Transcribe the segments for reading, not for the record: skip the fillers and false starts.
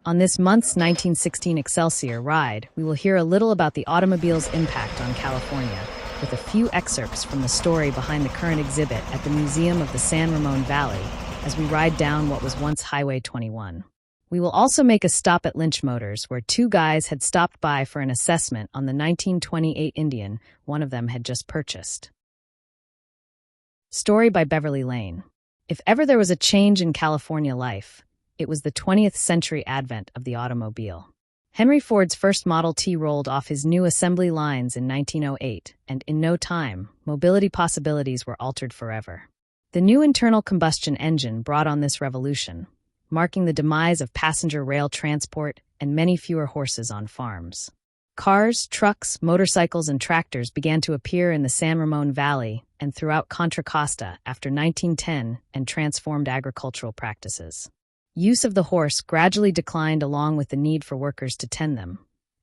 On this month's 1916 Excelsior ride, we will hear a little about the automobile's impact on California, with a few excerpts from the story behind the current exhibit at the Museum of the San Ramon Valley as we ride down what was once Highway 21. We will also make a stop at Lynch Motors, where two guys had stopped by for an assessment on the 1928 Indian one of them had just purchased. Story by Beverly Lane. If ever there was a change in California life, it was the 20th century advent of the automobile. Henry Ford's first Model T rolled off his new assembly lines in 1908, and in no time, mobility possibilities were altered forever. The new internal combustion engine brought on this revolution, marking the demise of passenger rail transport and many fewer horses on farms. Cars, trucks, motorcycles, and tractors began to appear in the San Ramon Valley and throughout Contra Costa after 1910 and transformed agricultural practices. Use of the horse gradually declined along with the need for workers to tend them,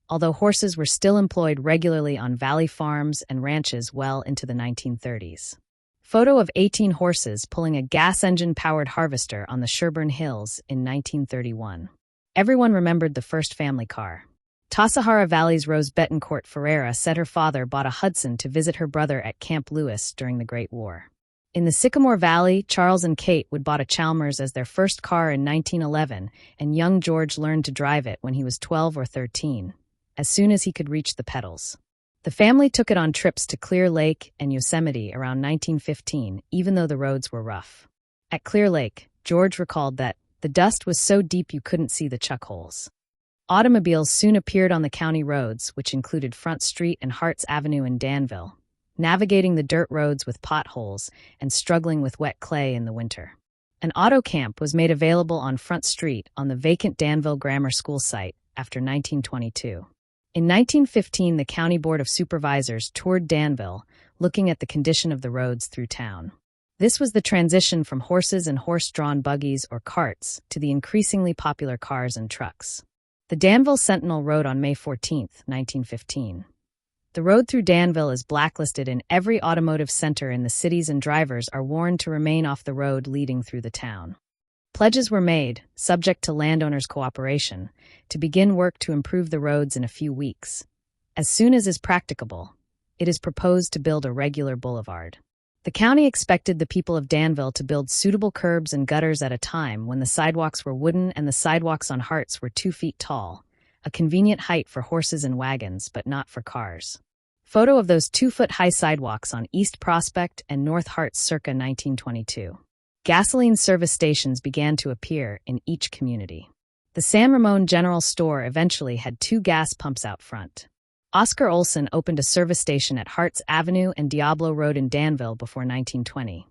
although horses were still employed regularly on valley farms and ranches well into the 1930s. Photo of 18 horses pulling a gas engine-powered harvester on the Sherburne Hills in 1931. Everyone remembered the first family car. Tasajara Valley's Rose Betancourt Ferreira said her father bought a Hudson to visit her brother at Camp Lewis during the Great War. In the Sycamore Valley, Charles and Kate would bought a Chalmers as their first car in 1911, and young George learned to drive it when he was 12 or 13, as soon as he could reach the pedals. The family took it on trips to Clear Lake and Yosemite around 1915, even though the roads were rough. At Clear Lake, George recalled that the dust was so deep you couldn't see the chuck holes. Automobiles soon appeared on the county roads, which included Front Street and Harts Avenue in Danville, navigating the dirt roads with potholes and struggling with wet clay in the winter. An auto camp was made available on Front Street on the vacant Danville Grammar School site after 1922. In 1915, the County Board of Supervisors toured Danville, looking at the condition of the roads through town. This was the transition from horses and horse-drawn buggies or carts to the increasingly popular cars and trucks. The Danville Sentinel wrote on May 14, 1915. The road through Danville is blacklisted in every automotive center in the cities, and drivers are warned to remain off the road leading through the town. Pledges were made, subject to landowners' cooperation, to begin work to improve the roads in a few weeks. As soon as is practicable, it is proposed to build a regular boulevard. The county expected the people of Danville to build suitable curbs and gutters at a time when the sidewalks were wooden and the sidewalks on Harts were 2 feet tall, a convenient height for horses and wagons, but not for cars. Photo of those 2-foot-high sidewalks on East Prospect and North Harts circa 1922. Gasoline service stations began to appear in each community. The San Ramon General Store eventually had 2 gas pumps out front. Oscar Olson opened a service station at Harts Avenue and Diablo Road in Danville before 1920.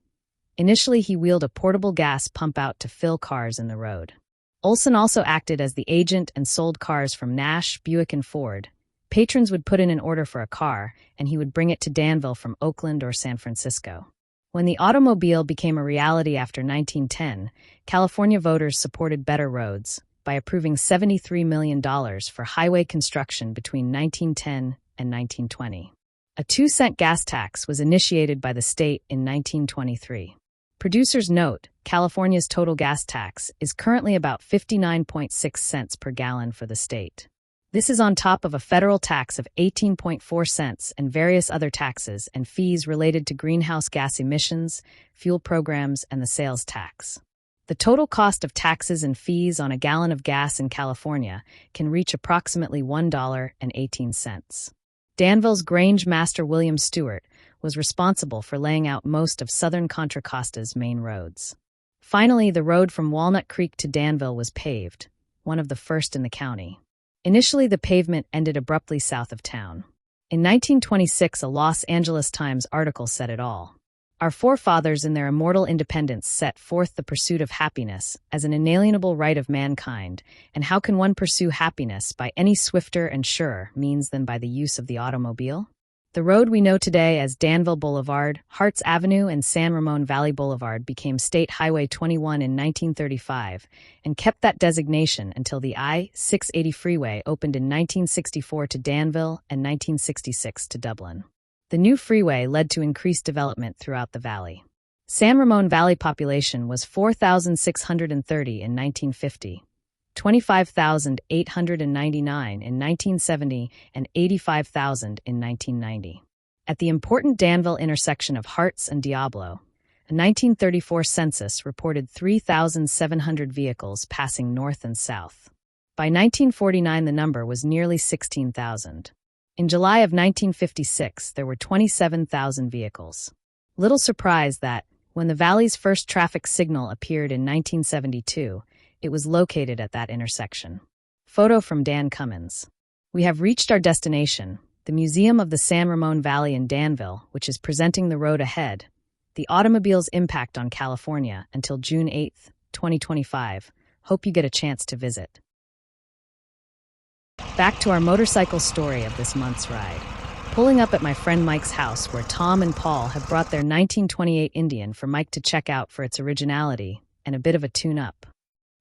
Initially, he wheeled a portable gas pump out to fill cars in the road. Olson also acted as the agent and sold cars from Nash, Buick, and Ford. Patrons would put in an order for a car, and he would bring it to Danville from Oakland or San Francisco. When the automobile became a reality after 1910, California voters supported better roads by approving $73 million for highway construction between 1910 and 1920. A 2-cent gas tax was initiated by the state in 1923. Producers note, California's total gas tax is currently about 59.6 cents per gallon for the state. This is on top of a federal tax of 18.4 cents and various other taxes and fees related to greenhouse gas emissions, fuel programs, and the sales tax. The total cost of taxes and fees on a gallon of gas in California can reach approximately $1.18. Danville's Grange master William Stewart was responsible for laying out most of southern Contra Costa's main roads. Finally, the road from Walnut Creek to Danville was paved, one of the first in the county. Initially, the pavement ended abruptly south of town. In 1926, a Los Angeles Times article said it all. Our forefathers in their immortal independence set forth the pursuit of happiness as an inalienable right of mankind, and how can one pursue happiness by any swifter and surer means than by the use of the automobile? The road we know today as Danville Boulevard, Harts Avenue, and San Ramon Valley Boulevard became State Highway 21 in 1935 and kept that designation until the I-680 freeway opened in 1964 to Danville and 1966 to Dublin. The new freeway led to increased development throughout the valley. San Ramon Valley population was 4,630 in 1950. 25,899 in 1970 and 85,000 in 1990. At the important Danville intersection of Harts and Diablo, a 1934 census reported 3,700 vehicles passing north and south. By 1949, the number was nearly 16,000. In July of 1956, there were 27,000 vehicles. Little surprise that, when the valley's first traffic signal appeared in 1972, it was located at that intersection. Photo from Dan Cummins. We have reached our destination, the Museum of the San Ramon Valley in Danville, which is presenting the road ahead, the automobile's impact on California until June 8, 2025. Hope you get a chance to visit. Back to our motorcycle story of this month's ride. Pulling up at my friend Mike's house where Tom and Paul have brought their 1928 Indian for Mike to check out for its originality and a bit of a tune-up.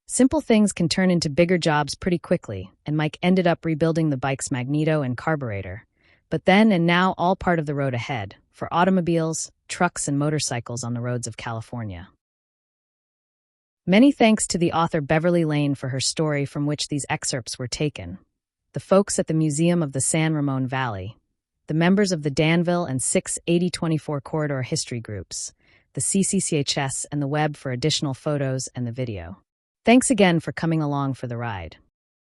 Simple things can turn into bigger jobs pretty quickly, and Mike ended up rebuilding the bike's magneto and carburetor. But then and now all part of the road ahead, for automobiles, trucks, and motorcycles on the roads of California. Many thanks to the author Beverly Lane for her story from which these excerpts were taken, the folks at the Museum of the San Ramon Valley, the members of the Danville and 68024 Corridor History Groups, the CCCHS, and the web for additional photos and the video. Thanks again for coming along for the ride.